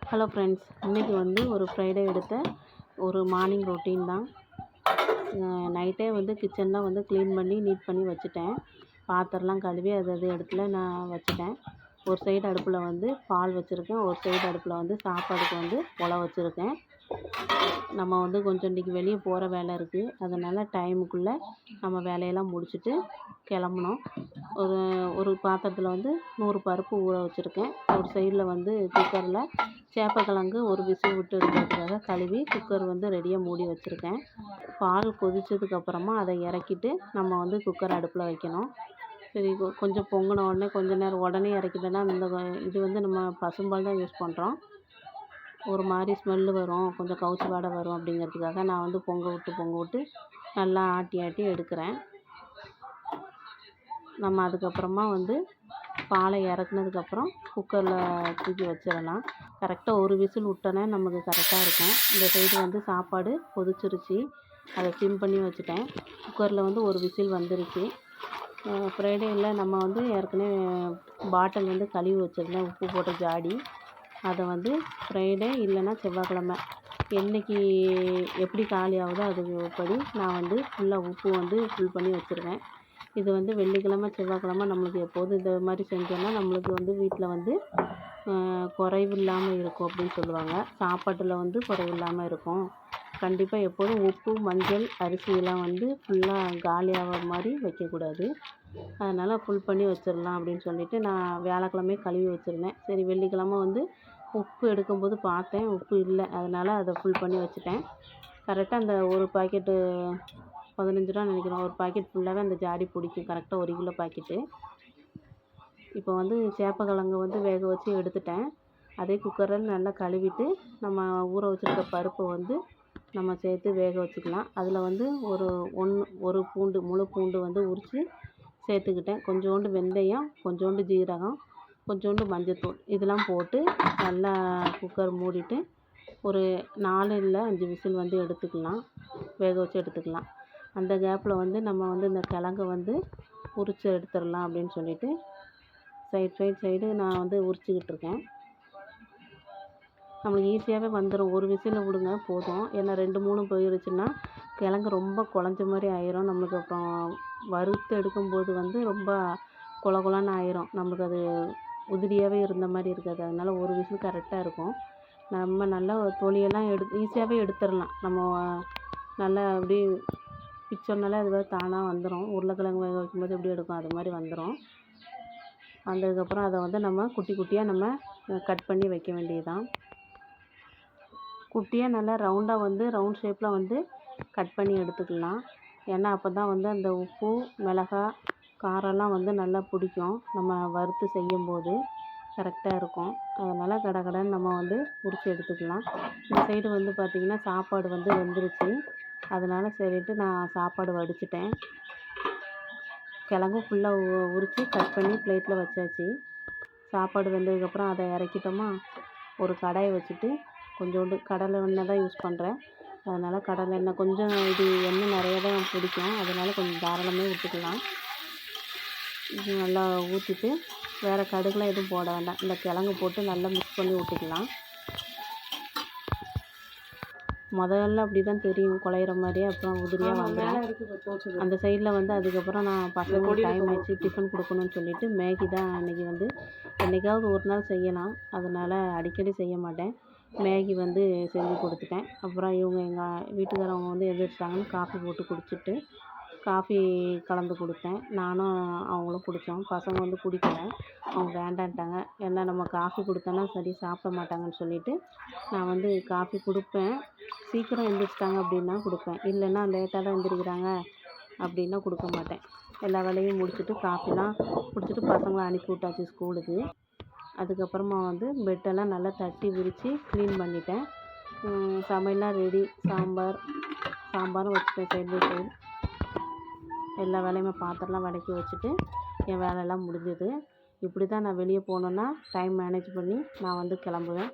Hello friends, இன்றைக்கி வந்து ஒரு ஃப்ரைடே எடுத்த ஒரு மார்னிங் ரொட்டீன் தான். நைட்டே வந்து கிச்சன்லாம் வந்து க்ளீன் பண்ணி நீட் பண்ணி வச்சுட்டேன். பாத்திரம்லாம் கழுவி அது இடத்துல நான் வச்சுட்டேன். ஒரு சைடு அடுப்பில் வந்து பால் வச்சுருக்கேன், ஒரு சைடு அடுப்பில் வந்து சாப்பாடுக்கு வந்து உலை வச்சுருக்கேன். நம்ம வந்து கொஞ்சம் இன்றைக்கி வெளியே போகிற வேலை இருக்குது. அதனால் டைமுக்குள்ளே நம்ம வேலையெல்லாம் முடிச்சுட்டு கிளம்புனோம். ஒரு பாத்திரத்தில் வந்து 100 பருப்பு ஊற வச்சுருக்கேன். ஒரு சைடில் வந்து குக்கரில் சேப்பக்கிழங்கு ஒரு விசில் விட்டு எடுக்கிறதுக்காக கழுவி குக்கர் வந்து ரெடியாக மூடி வச்சுருக்கேன். பால் கொதித்ததுக்கப்புறமா அதை இறக்கிட்டு நம்ம வந்து குக்கர் அடுப்பில் வைக்கணும். சரி, கொஞ்சம் பொங்கின உடனே கொஞ்ச நேரம் உடனே இறக்கிட்டோன்னா இது வந்து நம்ம பசும்பால் தான் யூஸ் பண்ணுறோம். ஒரு மாதிரி ஸ்மெல்லு வரும், கொஞ்சம் கவுச்சி வாடை வரும் அப்படிங்கிறதுக்காக நான் வந்து பொங்க விட்டு நல்லா ஆட்டி எடுக்கிறேன். நம்ம அதுக்கப்புறமா வந்து பாலை இறக்குனதுக்கப்புறம் குக்கரில் தூக்கி வச்சிடலாம். கரெக்டாக ஒரு விசில் விட்டோன்னே நமக்கு கரெக்டாக இருக்கும். இந்த சைடு வந்து சாப்பாடு கொதிச்சிருச்சு, அதை சிம் பண்ணி வச்சுட்டேன். குக்கரில் வந்து ஒரு விசில் வந்துருச்சு. ஃப்ரைடேயில் நம்ம வந்து ஏற்கனவே பாட்டில் வந்து கழுவி வச்சுருந்தேன், உப்பு போட்ட ஜாடி. அதை வந்து ஃப்ரைடே இல்லைன்னா செவ்வாய்க்கிழமை என்றைக்கு எப்படி காலி ஆகுதோ அதுபடி நான் வந்து ஃபுல்லாக உப்பு வந்து ஃபில் பண்ணி வச்சுருவேன். இது வந்து வெள்ளிக்கிழமை செவ்வாய்க்கிழமை நம்மளுக்கு எப்போதும் இந்த மாதிரி செஞ்சோன்னா நம்மளுக்கு வந்து வீட்டில் வந்து குறைவு இல்லாமல் இருக்கும் அப்படின்னு சொல்லுவாங்க. சாப்பாட்டில் வந்து குறைவு இல்லாமல் இருக்கும். கண்டிப்பாக எப்போதும் உப்பு, மஞ்சள், அரிசியெல்லாம் வந்து ஃபுல்லாக காலியாகிற மாதிரி வைக்கக்கூடாது. அதனால் ஃபுல் பண்ணி வச்சிடலாம் அப்படின்னு சொல்லிவிட்டு நான் வியாழக்கிழமையே கழுவி வச்சுருந்தேன். சரி, வெள்ளிக்கிழமை வந்து உப்பு எடுக்கும்போது பார்த்தேன், உப்பு இல்லை. அதனால் அதை ஃபுல் பண்ணி வச்சுட்டேன். கரெக்டாக அந்த ஒரு பாக்கெட்டு 15 ரூபா நினைக்கிறேன், ஒரு பாக்கெட் ஃபுல்லாகவே அந்த ஜாடி பிடிக்கும். கரெக்டாக 1 கிலோ பாக்கெட்டு. இப்போ வந்து சேப்பக்கிழங்கு வந்து வேக வச்சு எடுத்துட்டேன். அதே குக்கரில் நல்லா கழுவிட்டு நம்ம ஊற வச்சுருக்க பருப்பை வந்து நம்ம சேர்த்து வேக வச்சுக்கலாம். அதில் வந்து ஒரு பூண்டு, முழு பூண்டு வந்து உரித்து சேர்த்துக்கிட்டேன். கொஞ்சோண்டு வெந்தயம், கொஞ்சோண்டு ஜீரகம், கொஞ்சோண்டு மஞ்சத்தூள், இதெல்லாம் போட்டு நல்லா குக்கர் மூடிட்டு ஒரு 4 இல்லை 5 விசில் வந்து வேக வச்சு எடுத்துக்கலாம். அந்த கேப்பில் வந்து நம்ம வந்து இந்த கிழங்கு வந்து உரித்து எடுத்துடலாம் அப்படின்னு சொல்லிட்டு சைடு நான் வந்து உரிச்சிக்கிட்டு இருக்கேன். நம்மளுக்கு ஈஸியாகவே வந்துடும். ஒரு விசில் விடுங்க போதும். ஏன்னா 2, 3 போயிருச்சுன்னா கிழங்கு ரொம்ப குழஞ்ச மாதிரி ஆயிரும். நம்மளுக்கு அப்புறம் வறுத்து எடுக்கும்போது வந்து ரொம்ப குழன்னு ஆயிரும். நம்மளுக்கு அது உதிரியாகவே இருந்த மாதிரி இருக்காது. அதனால் ஒரு விசில் கரெக்டாக இருக்கும். நம்ம நல்லா தொலியெல்லாம் ஈஸியாகவே எடுத்துடலாம். நம்ம நல்லா அப்படி பிச்சோன்னாலே அது தானாக வந்துடும். உருளைக்கிழங்கு வேக வைக்கும்போது எப்படி எடுக்கும் அது மாதிரி வந்துடும். வந்ததுக்கப்புறம் அதை வந்து நம்ம குட்டியாக நம்ம கட் பண்ணி வைக்க வேண்டியதுதான். குட்டியாக நல்லா ரவுண்டாக வந்து ரவுண்ட் ஷேப்பில் வந்து கட் பண்ணி எடுத்துக்கலாம். ஏன்னா அப்போ தான் வந்து அந்த உப்பு, மிளகாய், காரம்லாம் வந்து நல்லா பிடிக்கும். நம்ம வறுத்து செய்யும்போது கரெக்டாக இருக்கும். அதனால் கடகடன்னு நம்ம வந்து உரித்து எடுத்துக்கலாம். இந்த சைடு வந்து பார்த்திங்கன்னா சாப்பாடு வந்து வெந்துருச்சு. அதனால் சரின்ட்டு நான் சாப்பாடு வடிச்சிட்டேன். கிழங்கும் ஃபுல்லாக உரித்து கட் பண்ணி பிளேட்டில் வச்சாச்சு. சாப்பாடு வெந்ததுக்கப்புறம் அதை இறக்கிட்டோமா, ஒரு கடாயை வச்சுட்டு கொஞ்சோண்டு கடலை எண்ணெய் தான் யூஸ் பண்ணுறேன். அதனால் கடலை எண்ணெய் கொஞ்சம் எண்ணெய் நிறைய தான் பிடிக்கும். அதனால் கொஞ்சம் தாராளமாக விட்டுக்கலாம். இது நல்லா ஊற்றிட்டு வேறு கடுகுலாம் எதுவும் போட வேண்டாம். இந்த கிழங்கு போட்டு நல்லா மிக்ஸ் பண்ணி விட்டுக்கலாம். முதல்ல அப்படி தான் தெரியும், குழையிற மாதிரியே, அப்புறம் உதிரியாக வந்துடும். அந்த சைடில் வந்து அதுக்கப்புறம் நான் பசங்களுக்கு டைம் ஆச்சு, டிஃபன் கொடுக்கணும்னு சொல்லிவிட்டு மேகி தான் அன்றைக்கி வந்து என்றைக்காவது ஒரு நாள் செய்யலாம். அதனால் அடிக்கடி செய்ய மாட்டேன். மேகி வந்து செஞ்சு கொடுத்துட்டேன். அப்புறம் எங்கள் வீட்டுக்காரவங்க வந்து எந்திரிச்சிட்டாங்கன்னு காஃபி போட்டு குடிச்சிட்டு காஃபி கலந்து கொடுத்தேன். நானும் அவங்களும் குடித்தோம். பசங்க வந்து குடிக்கலை, அவங்க வேண்டான்ட்டாங்க. ஏன்னா நம்ம காஃபி கொடுத்தோன்னா சரி சாப்பிட மாட்டாங்கன்னு சொல்லிவிட்டு நான் வந்து காஃபி கொடுப்பேன். சீக்கிரம் எழுந்திரிச்சிட்டாங்க அப்படின்னா கொடுப்பேன், இல்லைன்னா லேட்டாக தான் எழுந்திரிக்கிறாங்க அப்படின்னா கொடுக்க மாட்டேன். எல்லா வேலையும் முடிச்சுட்டு காஃபிலாம் குடிச்சிட்டு பசங்களை அனுப்பி விட்டாச்சு ஸ்கூலுக்கு. அதுக்கப்புறமா வந்து பெட்டெல்லாம் நல்லா தட்டி விரித்து க்ளீன் பண்ணிட்டேன். சமையல்லாம் ரெடி. சாம்பாரும் வச்சுட்டேன் சைடு பை சைடு. எல்லா வேலையுமே பாத்திரம்லாம் விளக்கி வச்சுட்டு என் வேலையெல்லாம் முடிஞ்சுது. இப்படி தான் நான் வெளியே போனேன்னா டைம் மேனேஜ் பண்ணி நான் வந்து கிளம்புவேன்.